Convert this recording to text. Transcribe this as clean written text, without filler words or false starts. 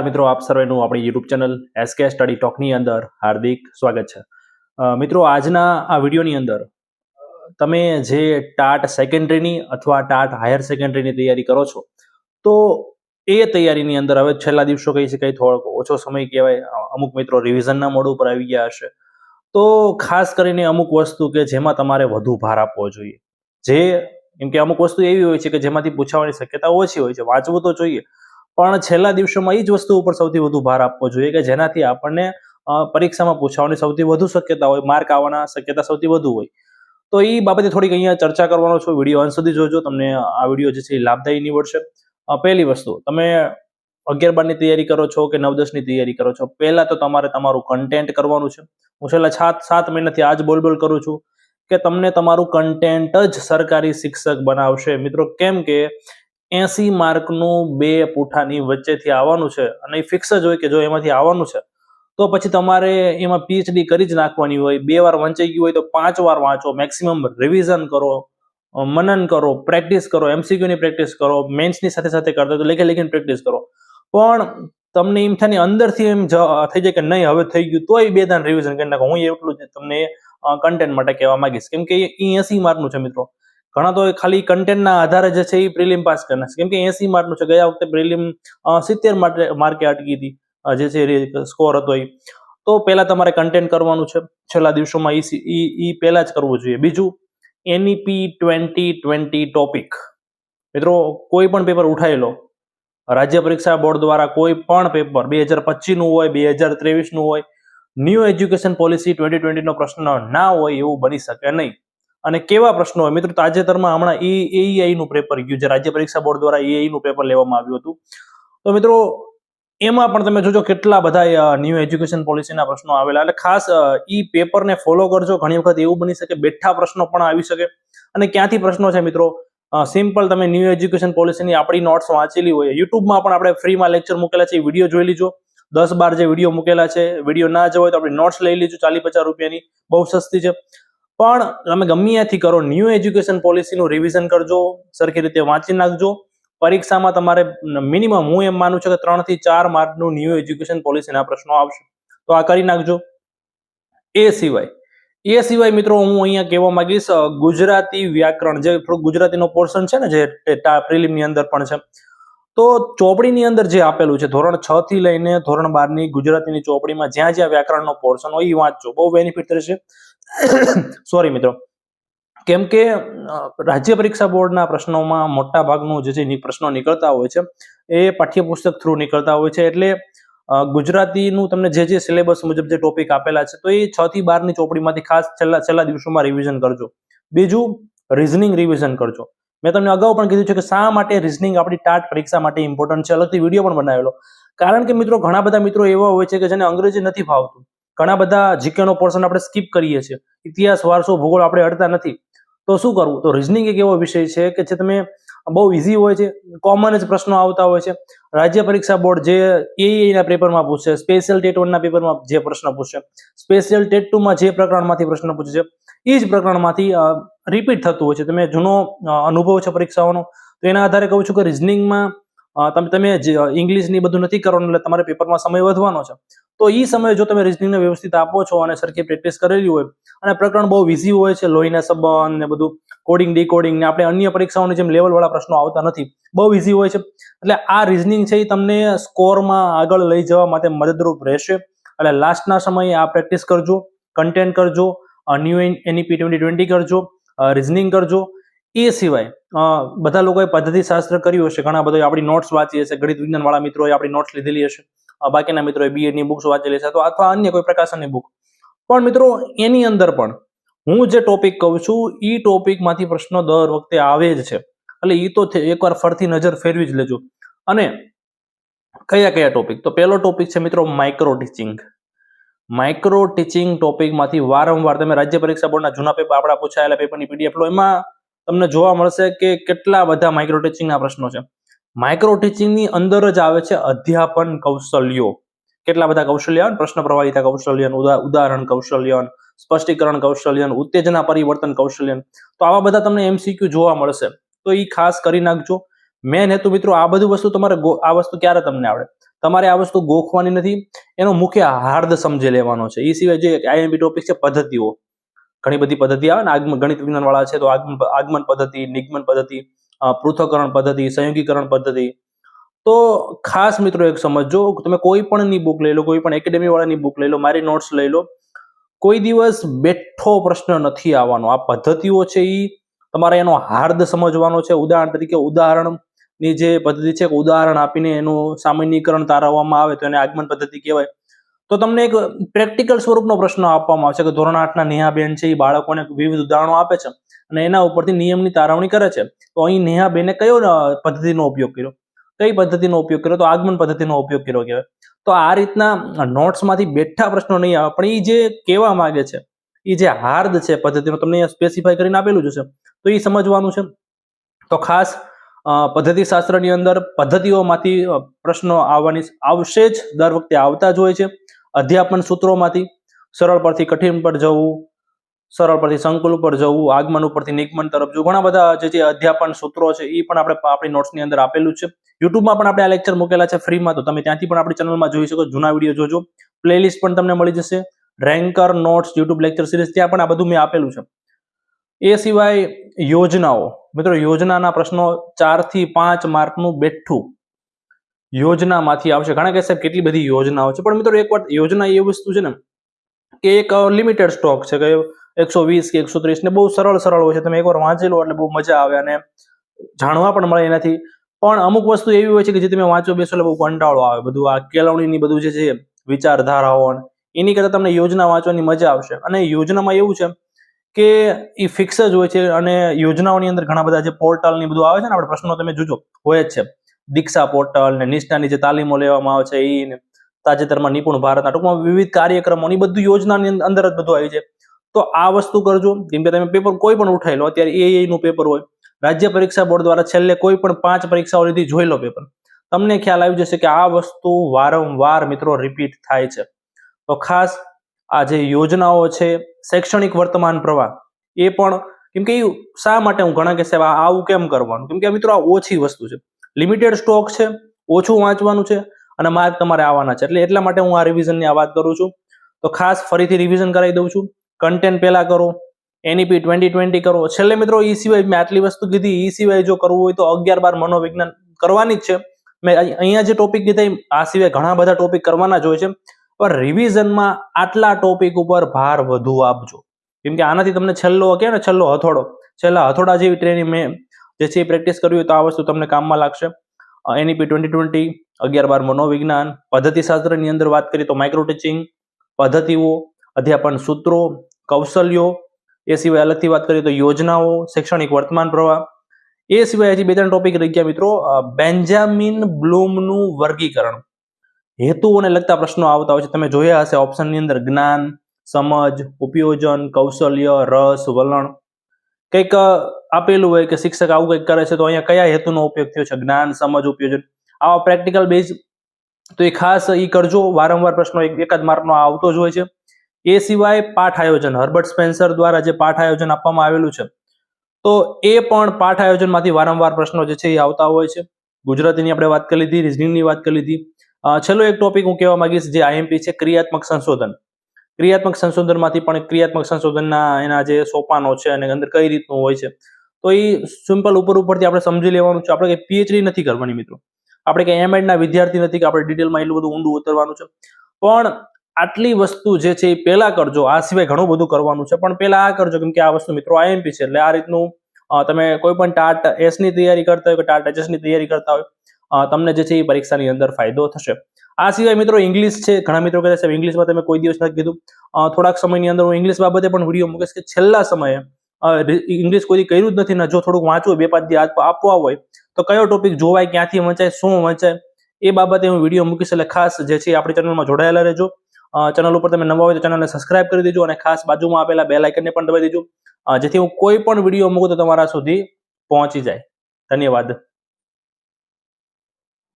મિત્રો, આપ સર્વેનું આપણી યુટ્યુબ ચેનલ એસકે સ્ટડી ટોકની અંદર હાર્દિક સ્વાગત છે. મિત્રો, આજના આ વિડીયોની અંદર તમે જે ટાટ સેકન્ડરીની અથવા ટાટ હાયર સેકન્ડરીની તૈયારી કરો છો, તો એ તૈયારીની અંદર હવે છેલ્લા દિવસો કહી શકાય થોડોક ઓછો સમય કહેવાય. અમુક મિત્રો રિવિઝનના મોડ ઉપર આવી ગયા હશે, તો ખાસ કરીને અમુક વસ્તુ કે જેમાં તમારે વધુ ભાર આપવો જોઈએ. કેમ કે અમુક વસ્તુ એવી હોય છે કે જેમાંથી પૂછાવાની શક્યતા ઓછી હોય છે, વાંચવું તો જોઈએ, પણ છેલ્લા દિવસોમાં એ જ વસ્તુ ઉપર સૌથી વધુ ભાર આપવો જોઈએ કે જેનાથી આપણને પરીક્ષામાં પૂછવાની સૌથી વધુ શક્યતા હોય, માર્ક આવવાના શક્યતા સૌથી વધુ હોય. તો એ બાબતે થોડીક અહીંયા ચર્ચા કરવાનો છો. વિડીયો અંત સુધી જોજો, તમને આ વિડીયો જે છે એ લાભદાયી નીવડશે. પહેલી વસ્તુ, તમે 11-12ની તૈયારી કરો છો કે 9-10ની તૈયારી કરો છો, પહેલા તો તમારે તમારું કન્ટેન્ટ કરવાનું છે. હું છેલ્લા 7 મહિનાથી આ જ બોલ કરું છું કે તમને તમારું કન્ટેન્ટ જ સરકારી શિક્ષક બનાવશે. મિત્રો, કેમ કે 80 માર્કનું 2 પૂઠાની વચ્ચેથી આવવાનું છે અને એ ફિક્સ જ હોય કે જો એમાંથી આવવાનું છે તો પછી તમારે એમાં પીએચડી કરી જ નાખવાની હોય. 2 વાર વંચાઈ ગયું હોય તો 5 વાર વાંચો, મેક્સિમમ રિવિઝન કરો, મનન કરો, પ્રેક્ટિસ કરો, એમસીક્યુની પ્રેક્ટિસ કરો, મેન્સની સાથે સાથે કરતા તો લેખીને પ્રેક્ટિસ કરો. પણ તમને એમ થાય ને અંદરથી એમ થઈ જાય કે નહીં હવે થઈ ગયું, તોય 2 દાન રિવિઝન કરી નાખો. હું એટલું જ તમને કન્ટેન્ટ માટે કહેવા માંગીશ, કેમ કે એ 80 માર્કનું છે મિત્રો. ઘણા તો ખાલી કન્ટેન્ટના આધારે જે છે એ પ્રિલિમ પાસ કરી નાખશે, કેમ કે 80 માર્કનું છે. ગયા વખતે પ્રિલિમ 70 માર્કે અટકી હતી, જે છે સ્કોર હતો એ. તો પહેલા તમારે કન્ટેન્ટ કરવાનું છે છેલ્લા દિવસોમાં, એ પહેલા જ કરવું જોઈએ. બીજું, NEP 2020 ટોપિક. મિત્રો, કોઈ પણ પેપર ઉઠાવી લો, રાજ્ય પરીક્ષા બોર્ડ દ્વારા કોઈ પણ પેપર 2025નું હોય, 2023નું હોય, ન્યૂ એજ્યુકેશન પોલિસી 2020 નો પ્રશ્ન ના હોય એવું બની શકે નહીં. અને કેવા પ્રશ્નો હોય મિત્રો, તાજેતરમાં હમણાં AEI નું પેપર ગયું છે, રાજ્ય પરીક્ષા બોર્ડ દ્વારા AEI નું પેપર લેવામાં આવ્યું હતું. તો મિત્રો, એમાં પણ તમે જોજો કેટલા બધા ન્યૂ એજ્યુકેશન પોલિસીના પ્રશ્નો આવેલા. એટલે ખાસ ઈ પેપરને ફોલો કરજો. ઘણી વખત એવું બની શકે બેઠા પ્રશ્નો પણ આવી શકે. અને ક્યાંથી પ્રશ્નો છે મિત્રો, સિમ્પલ, તમે ન્યૂ એજ્યુકેશન પોલિસીની આપણી નોટ્સ વાંચેલી હોય, યુટ્યુબમાં પણ આપણે ફ્રીમાં લેક્ચર મૂકેલા છે, વિડીયો જોઈ લીજો. 10-12 જે વિડીયો મૂકેલા છે, વિડીયો ના જોવો હોય તો આપણી નોટ્સ લઈ લીજો, 40-50 રૂપિયાની, બહુ સસ્તી છે. પણ તમે ગમે ત્યાંથી કરો, ન્યૂ એજ્યુકેશન પોલિસીનું રિવિઝન કરજો, સરખી રીતે વાંચી નાખજો. પરીક્ષામાં તમારે મિનિમમ હું એમ માનું છું કે 3 થી 4 માર્કનું ન્યૂ એજ્યુકેશન પોલિસીના પ્રશ્નો આવશે, તો આ કરી નાખજો. એ સિવાય મિત્રો, હું અહીંયા કહેવા માંગીશ ગુજરાતી વ્યાકરણ, જે થોડું ગુજરાતીનો પોર્શન છે ને, જે પ્રિલિમની અંદર પણ છે, તો ચોપડીની અંદર જે આપેલું છે ધોરણ 6 થી લઈને ધોરણ 12ની ગુજરાતીની ચોપડીમાં જ્યાં જ્યાં વ્યાકરણનો પોર્શન હોય એ વાંચજો, બહુ બેનિફિટ થશે. સોરી મિત્રો, કેમ કે રાજ્ય પરીક્ષા બોર્ડના પ્રશ્નોમાં મોટા ભાગનું જે પ્રશ્નો નીકળતા હોય છે એ પાઠ્યપુસ્તક થ્રુ નીકળતા હોય છે. એટલે ગુજરાતીનું તમને જે સિલેબસ મુજબ જે ટોપિક આપેલા છે તો એ 6 થી 12ની ચોપડીમાંથી ખાસ છેલ્લા દિવસોમાં રિવિઝન કરજો. બીજું, રિઝનિંગ રિવિઝન કરજો. મેં તમને અગાઉ પણ કીધું છે કે શા માટે રિઝનિંગ આપણી ટાટ પરીક્ષા માટે ઇમ્પોર્ટન્ટ છે, અલગથી વિડીયો પણ બનાવેલો. કારણ કે મિત્રો, ઘણા બધા મિત્રો એવા હોય છે કે જેને અંગ્રેજી નથી ફાવતું. ઘણા બધા જીકેનો પોર્શન આપણે સ્કીપ કરીએ છીએ, ઇતિહાસ, વારસો, ભૂગોળ આપણે અડતા નથી. તો શું કરવું? તો રિઝનિંગ એક એવો વિષય છે કે જે તમે બહુ ઇઝી હોય છે, કોમન જ પ્રશ્નો આવતા હોય છે. રાજ્ય પરીક્ષા બોર્ડ જે AEI પેપરમાં પૂછશે, સ્પેશિયલ ટેટ 1ના પેપરમાં જે પ્રશ્ન પૂછશે, સ્પેશિયલ ટેટ 2માં જે પ્રકરણમાંથી પ્રશ્ન પૂછે છે, એ જ પ્રકરણમાંથી રિપીટ થતું હોય છે. તમે જૂનો અનુભવ છે પરીક્ષાઓનો, તો એના આધારે કહું છું કે રિઝનિંગમાં તમે ઇંગ્લિશની બધું નથી કરવાનું, એટલે તમારે પેપરમાં સમય વધવાનો છે. તો એ સમય જો તમે રિઝનિંગને વ્યવસ્થિત આપો છો અને સરખી પ્રેક્ટિસ કરેલી હોય, અને પ્રકરણ બહુ ઇઝી હોય છે, લોહીના સંબંધ ને બધું, કોડિંગ ડીકોડિંગ ને આપણે અન્ય પરીક્ષાઓની જેમ લેવલવાળા પ્રશ્નો આવતા નથી, બહુ ઇઝી હોય છે. એટલે આ રિઝનિંગ છે એ તમને સ્કોરમાં આગળ લઈ જવા માટે મદદરૂપ રહેશે. એટલે લાસ્ટના સમયે આ પ્રેક્ટિસ કરજો, કન્ટેન્ટ કરજો, ન્યૂ NEP 2020 કરજો, રિઝનિંગ કરજો. એ સિવાય બધા લોકોએ પદ્ધતિશાસ્ત્ર કર્યું હશે, ઘણા બધા આપણી નોટ્સ વાંચી હશે, ગણિત વિજ્ઞાન વાળા મિત્રોએ આપણી નોટ્સ લીધેલી હશે, બાકીના મિત્રોએ BEdની બુક્સ વાંચેલી હશે, તો અથવા અન્ય કોઈ પ્રકાશનની બુક. પણ મિત્રો, એની અંદર પણ હું જે ટોપિક કહું છું એ ટોપિકમાંથી પ્રશ્નો દર વખતે આવે જ છે. એટલે એ તો એકવાર ફરતી નજર ફેરવી જ લેજો. અને કયા ટોપિક? તો પહેલો ટોપિક છે મિત્રો માઇક્રો ટીચિંગ. માઇક્રો ટીચિંગ ટોપિકમાંથી વારંવાર તમે રાજ્ય પરીક્ષા બોર્ડના જૂના પેપર, આપણા પૂછાયેલા પેપરની PDF લો, એમાં તમને જોવા મળશે કે કેટલા બધા માઇક્રો ટીચિંગના પ્રશ્નો છે. માઇક્રો ટીચિંગની અંદર જ આવે છે અધ્યાપન કૌશલ્યો. કેટલા બધા કૌશલ્ય, પ્રશ્ન પ્રવાહિતા કૌશલ્ય, ઉદાહરણ કૌશલ્ય, સ્પષ્ટીકરણ કૌશલ્ય, ઉત્તેજના પરિવર્તન કૌશલ્ય. તો આવા બધા તમને MCQ જોવા મળશે, તો એ ખાસ કરી નાખજો. મેન હેતુ મિત્રો, આ બધી વસ્તુ તમારે, આ વસ્તુ ક્યારે તમને આવડે? તમારે આ વસ્તુ ગોખવાની નથી, એનો મુખ્ય હાર્દ સમજી લેવાનો છે. એ સિવાય જે આઈએમપી ટોપિક છે પદ્ધતિઓ, ઘણી બધી પદ્ધતિ આવે ને, ગણિત વિજ્ઞાન વાળા છે તો આગમન પદ્ધતિ, નિગમન પદ્ધતિ, પૃથ્થકરણ પદ્ધતિ, સંયોગીકરણ પદ્ધતિ. તો ખાસ મિત્રો એક સમજો, તમે કોઈ પણની બુક લઈ લો, કોઈ પણ એકેડેમી વાળાની બુક લઈ લો, મારી નોટ્સ લઈ લો, કોઈ દિવસ બેઠો પ્રશ્ન નથી આવવાનો. આ પદ્ધતિઓ છે એ તમારે એનો હાર્દ સમજવાનો છે. ઉદાહરણ તરીકે ઉદાહરણની જે પદ્ધતિ છે, ઉદાહરણ આપીને એનું સામાન્યીકરણ તારવવામાં આવે તો એને આગમન પદ્ધતિ કહેવાય. તો તમને એક પ્રેક્ટિકલ સ્વરૂપનો પ્રશ્ન આપવામાં આવશે કે ધોરણ 8ના નેહાબેન છે એ બાળકોને વિવિધ ઉદાહરણો આપે છે અને એના ઉપરથી નિયમની તારવણી કરે છે. તો અહીં નેહાબેને કયો પદ્ધતિનો ઉપયોગ કર્યો, કઈ પદ્ધતિનો ઉપયોગ કર્યો? તો આગમન પદ્ધતિનો ઉપયોગ કર્યો કહેવાય. તો આ રીતના નોટ્સમાંથી બેઠા પ્રશ્નો નહીં આવે, પણ એ જે કહેવા માંગે છે, એ જે હાર્દ છે પદ્ધતિનો, તમને અહીંયા સ્પેસિફાઈ કરીને આપેલું જ હશે, તો એ સમજવાનું છે. તો ખાસ પદ્ધતિશાસ્ત્રની અંદર પદ્ધતિઓમાંથી પ્રશ્નો આવશે જ, દર વખતે આવતા જ હોય છે. અધ્યાપન સૂત્રોમાંથી સરળ પરથી કઠિન પર જવું, સરળ પરથી સંકુલ પર જવું, આગમન ઉપરથી નિગમન તરફ જવું, ઘણા બધા જે અધ્યાપન સૂત્રો છે એ પણ આપણે આપણી નોટ્સની અંદર આપેલું છે. યુટ્યુબમાં પણ આપણે આ લેક્ચર મૂકેલા છે ફ્રીમાં, તો તમે ત્યાંથી પણ આપણી ચેનલમાં જોઈ શકો, જૂના વિડીયો જોજો. પ્લેલિસ્ટ પણ તમને મળી જશે, ranker notes YouTube lecture series, ત્યાં પણ આ બધું મેં આપેલું છે. એ સિવાય યોજનાઓ, મિત્રો યોજનાના પ્રશ્નો 4 થી 5 માર્કનું બેઠું યોજનામાંથી આવશે. ઘણા કે સાહેબ કેટલી બધી યોજનાઓ છે, પણ મિત્રો એક વાત, યોજના એ વસ્તુ છે ને કે એક લિમિટેડ સ્ટોક છે કે 120 કે 130 ને બહુ સરળ હોય છે. તમે એકવાર વાંચી લો એટલે બહુ મજા આવે અને જાણવા પણ મળે એનાથી. પણ અમુક વસ્તુ એવી હોય છે કે જે તમે વાંચો બેસો એટલે બહુ કંટાળો આવે, બધું આ કેળવણીની બધું જે છે વિચારધારાઓ, એની કરતાં તમને યોજના વાંચવાની મજા આવશે. અને યોજનામાં એવું છે કે એ ફિક્સ જ હોય છે, અને યોજનાઓની અંદર ઘણા બધા જે પોર્ટલ ની બધું આવે છે ને, આપણે પ્રશ્નો તમે જોજો હોય જ છે, દીક્ષા પોર્ટલ ને નિષ્ઠાની જે તાલીમો લેવામાં આવે છે એ, તાજેતરમાં નિપુણ ભારતના, ટૂંકમાં વિવિધ કાર્યક્રમોની બધું યોજનાની અંદર જ બધું આવી છે. તો આ વસ્તુ કરજો. કેમ કે તમે પેપર કોઈ પણ ઉઠાઈ લો, અત્યારે એઆઈ નું પેપર હોય, રાજ્ય પરીક્ષા બોર્ડ દ્વારા છેલ્લે કોઈ પણ 5 પરીક્ષાઓ લીધી, જોઈ લો પેપર, તમને ખ્યાલ આવી જશે કે આ વસ્તુ વારંવાર મિત્રો રિપીટ થાય છે. તો ખાસ આ જે યોજનાઓ છે, શૈક્ષણિક વર્તમાન પ્રવાહ, એ પણ, કેમ કે શા માટે હું ઘણા કે સાહેબ આવું કેમ કરવાનું, કેમ કે મિત્રો આ ઓછી વસ્તુ છે, લિમિટેડ સ્ટોક છે, ઓછું વાંચવાનું છે અને માર્ક તમારે આવવાના છે. એટલા માટે હું આ રિવિઝનની આ વાત કરું છું. તો ખાસ ફરીથી રિવિઝન કરાવી દઉં છું. કન્ટેન્ટ પહેલા કરો, એનઈપી 2020 કરો. છેલ્લે મિત્રો એ સિવાય મેં આટલી વસ્તુ કીધી, એ સિવાય જો કરવું હોય તો 11-12 મનોવિજ્ઞાન કરવાની જ છે. મેં અહીંયા જે ટોપિક કીધા આ સિવાય ઘણા બધા ટોપિક કરવાના જ હોય છે, પણ રિવિઝનમાં આટલા ટોપિક ઉપર ભાર વધુ આપજો. કેમ કે આનાથી તમને છેલ્લા હથોડા જેવી ટ્રેનિંગ મેં જે છે પ્રેક્ટિસ કરવી હોય તો આ વસ્તુ તમને કામમાં લાગશે. એનઈપી 2020, 11-12 મનોવિજ્ઞાન, પદ્ધતિશાસ્ત્રની અંદર વાત કરીએ તો માઇક્રો ટીચિંગ, પદ્ધતિઓ, અધ્યાપન સૂત્રો, કૌશલ્યો, એ સિવાય અલગથી વાત કરીએ તો યોજનાઓ, શૈક્ષણિક વર્તમાન પ્રવાહ. એ સિવાય હજી 2-3 ટોપિક રહી ગયા મિત્રો. બેન્જામિન બ્લૂમનું વર્ગીકરણ, હેતુઓને લગતા પ્રશ્નો આવતા હોય છે, તમે જોયા હશે ઓપ્શનની અંદર, જ્ઞાન, સમજ, ઉપયોજન, કૌશલ્ય, રસ, વલણ, કંઈક આપેલું હોય કે શિક્ષક આવું કંઈક કરે છે તો અહીંયા કયા હેતુનો ઉપયોગ થયો છે, જ્ઞાન, સમજ, ઉપયોજન, આવા પ્રેક્ટિકલ બેઝ. તો એ ખાસ એ કરજો. વારંવાર પ્રશ્નો એકાદ માર્કનો આવતો જ હોય છે. એ સિવાય પાઠ આયોજન, હર્બર્ટ સ્પેન્સર દ્વારા જે પાઠ આયોજન આપવામાં આવેલું છે, તો એ પણ પાઠ આયોજનમાંથી વારંવાર પ્રશ્નો જે છે એ આવતા હોય છે. ગુજરાતીની આપણે વાત કરી લીધી, રીઝનિંગની વાત કરી લીધી. છેલ્લો એક ટોપિક હું કહેવા માંગીશ, જે આઈએમપી છે, ક્રિયાત્મક સંશોધન. ક્રિયાત્મક સંશોધનમાંથી પણ ક્રિયાત્મક સંશોધનના એના જે સોપાનો છે અને અંદર કઈ રીતનું હોય છે, તો એ સિમ્પલ ઉપરથી આપણે સમજી લેવાનું છે. આપણે પીએચડી નથી કરવાની મિત્રો, આપણે કંઈ એમએડના વિદ્યાર્થી નથી કે આપણે ડિટેલમાં એટલું બધું ઊંડું ઉતરવાનું છે. પણ આટલી વસ્તુ જે છે એ પહેલા કરજો. આ સિવાય ઘણું બધું કરવાનું છે, પણ પહેલા આ કરજો, કેમ કે આ વસ્તુ મિત્રો આઈએમપી છે. એટલે આ રીતનું તમે કોઈ પણ ટાટ એસની તૈયારી કરતા હોય કે ટાટ એચએસની તૈયારી કરતા હોય, તમને જે છે એ પરીક્ષાની અંદર ફાયદો થશે. આ સિવાય મિત્રો ઇંગ્લિશ છે. ઘણા મિત્રો કહે છે ઇંગ્લિશમાં તમે કોઈ દિવસ નથી કીધું. થોડાક સમયની અંદર હું ઇંગ્લિશ બાબતે પણ વિડીયો મૂકીશ કે છેલ્લા સમયે ઇંગ્લિશ કોઈ કર્યું જ નથી ને જો થોડુંક વાંચવું, 2-5 દી આપવા હોય તો કયો ટોપિક જોવાય, ક્યાંથી વંચાય, શું વંચાય, એ બાબતે હું વિડીયો મૂકીશ. એટલે ખાસ જે છે આપણી ચેનલમાં જોડાયેલા રહેજો. ચેનલ ઉપર તમે નવા હોય તો ચેનલને સબસ્ક્રાઇબ કરી દેજો અને ખાસ બાજુમાં આપેલા બેલ આઇકનને પણ દબાવી દેજો, જેથી હું કોઈ પણ વિડીયો મૂકું તો તમારા સુધી પહોંચી જાય. ધન્યવાદ.